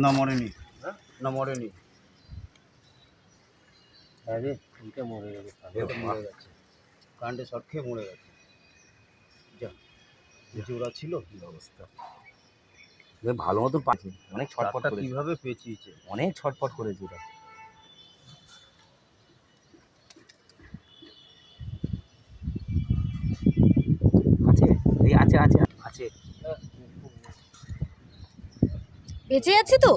না মরেনি, না মরেনি। আরে এটা মরে গেছে, মরে গেছে, কারেন্টে শর্ট খেয়ে মরে গেছে। যা জোড়া ছিল কি অবস্থা। ভালো মতো পাচ্ছে, অনেক ছটফট করে, কিভাবে পেঁচিয়েছে, অনেক ছটফট করেছে ওরা। আছে এই আছে আছে আছে, বেঁচে আছে তো?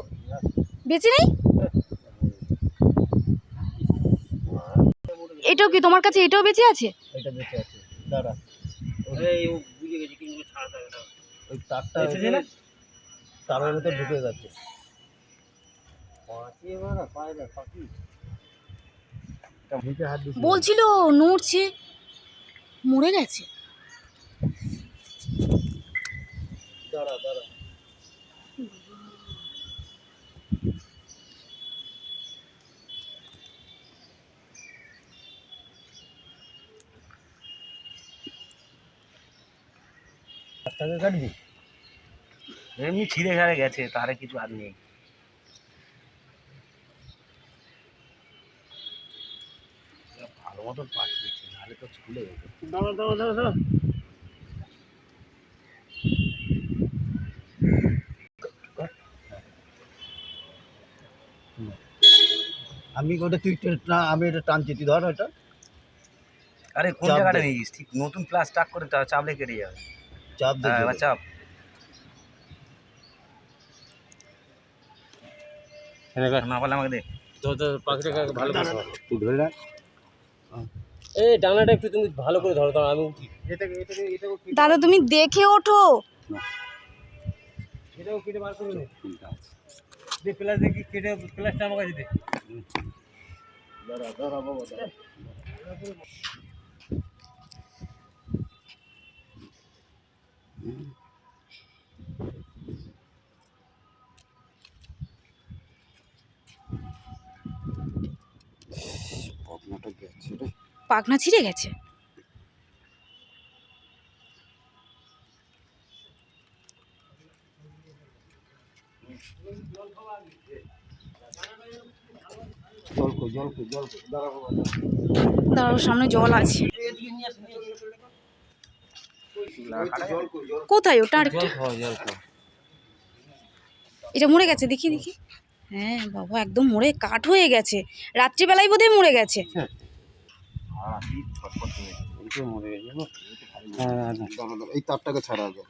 বেঁচে নেই? এটাও কি তোমার কাছে? এটাও বেঁচে আছে? এটা বেঁচে আছে। দাঁড়া, এই ও বুঝে গেছে কিন্তু ছাড়া থাকে না। ওই তারটা এসেছে না, তারের ভেতর ঢুকে গেছে। বলছিল নড়ছে, মরে গেছে। দাঁড়া দাঁড়া, তারটাকে কাটবি? এমনি ছিঁড়ে ছাড়ে গেছে, তারে কিছু আর নেই। ভালো মতন পাঠিয়েছে, নাহলে তো ছুলে যেত। দাঁড়া দাঁড়া দাঁড়া দাঁড়া, আমি ওটা তুই আমি এটা টানছি, তুই ধর ওটা। আরে কোন জায়গাটা নিয়েছিস? ঠিক নতুন প্লাস টাক করে চাপলে কেটে যাবে। চাপ দে, এবার চাপ। না পারলে আমাকে দে। তো পাখিটাকে ভালো করে ধর, তুই ধরে রাখ। এই ডানাটা একটু তুমি ভালো করে ধরো, তাও আমি উঠি। এটাকে এটাকে এটাও দাদা তুমি দেখে ওঠো। এটাও কেটে বার করে নে। দে প্লাস দেখি, কেটে প্লাসটা আমার কাছে দে। দাঁড়া দাঁড়া বাবা, দাঁড়া। পাখনাটা গেছে রে, পাখনা ছিঁড়ে গেছে। জল কই জল কই জল কই, দাঁড়া বাবা, দাঁড়াও, সামনে জল আছে। জল কই জল। কোথায় ওটা? আরেকটা জল খাও। এটা মরে গেছে, দেখি দেখি। হ্যাঁ বাবা, একদম মরে কাঠ হয়ে গেছে। রাত্রিবেলায় বোধহয় মরে গেছে। এই তারটাকে ছাড়া আগে,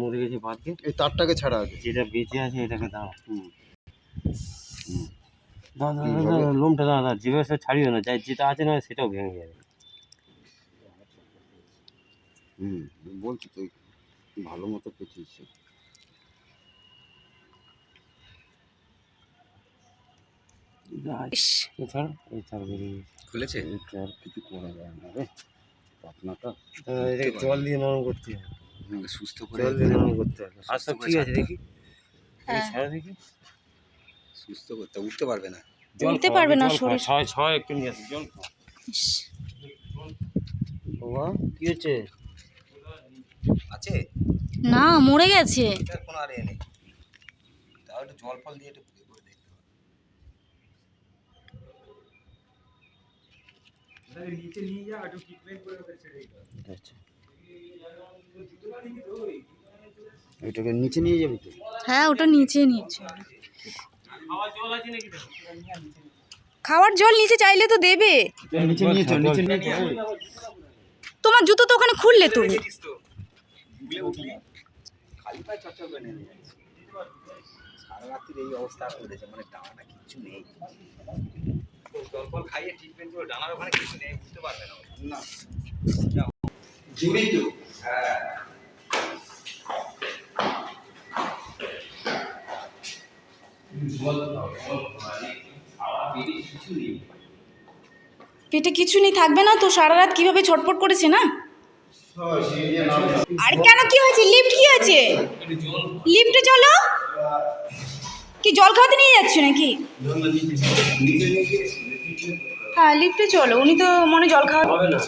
মরে গেছে বাদকে। এই তারটাকে ছাড়া আগে। যেটা বেঁচে আছে এটাকে দাও। লোমটা দাদা যেভাবে সে ছাড়িও না, যেটা আছে না সেটাও ভেঙে যাবে। বলছি তো ভালো মতো পেঁচিয়েছে। খুলেছে, আর কিছু করা যায় না রে, পাখনাটা জল দিয়ে নরম করতে হবে, সুস্থ করে জল দিয়ে নরম করতে হবে। আর সব ঠিক আছে দেখি, দেখি সুস্থ করতে, উঠতে পারবে না। উঠতে পারবে না, সরে। ছয় একটু নিয়ে আসি জল খাও। বাবা কি হচ্ছে? আছে না, মরে গেছে। এটার কোনো আর নেই, তাও একটু জল ফল দিয়ে একটু করে দেখতে হবে। নিচে নিয়ে যা, একটু ট্রিটমেন্ট করে ওকে ছেড়ে দিতে হবে। এটাকে নিচে নিয়ে যাবি তো? হ্যাঁ, ওটা নিচে নিয়েছে। খাওয়ার জল নিচে চাইলে তো দেবে। নিচে নিয়ে চল, নিচে নিয়ে চল। তোমার জুতো তো ওখানে খুললে তুমি। খালি পায়ে চর্চা করে নেমে যাচ্ছে। সারা রাত্রির এই অবস্থা করেছে, মানে ডানা কিচ্ছু নেই। জল ফল খাইয়ে ট্রিটমেন্ট করে, ডানার ওখানে কিছু নেই, বুঝতে পারবে না। না জীবিত, হ্যাঁ। পেটে কিছু নেই, থাকবে না তো? সারা রাত কিভাবে ছটফট করেছে না? আর কেন, কি হয়েছে? লিফট কি আছে? লিফটে চলো। কি জল খাওয়াতে নিয়ে যাচ্ছ নাকি? হ্যাঁ, লিফটে চলো। উনি তো মনে জল খাওয়া হবে না।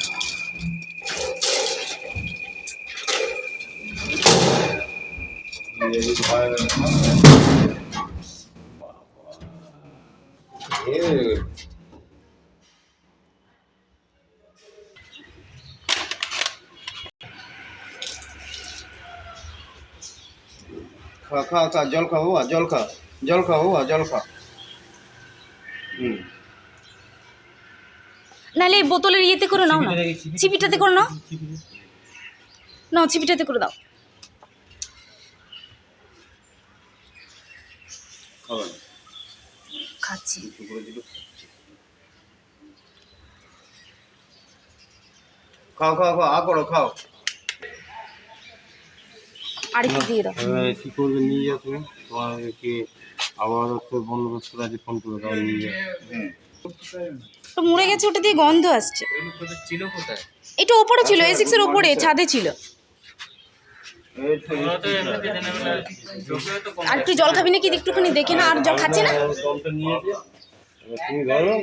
খা খা খা জল খা বাবা জল খা জল খা বাবা জল খা নাহলে এই বোতলের ইয়েতে করে নাও না, ছিপিটাতে করে নাও, নাও ছিপিটাতে করে দাও। খাবার খাচ্ছি। খাও খাও খাও আ করো খাও আর একটু দিয়ে দাও। এবারে কী করবে নিয়ে যাও তুমি, তোমাকে আবার তো বন্দোবস্ত আছে, ফোন করে দাও নিয়ে যাও। তো মরে গেছে, ওটা দিয়ে গন্ধ আসছে। ছিল কোথায়? এটা ওপরে ছিল, A6 এর ওপরে ছাদে ছিল। আর একটু জল খাবি নাকি একটুখানি দেখে না, আর জল খাচ্ছে না। জলটা নিয়েছে, এবার তুমি ধরো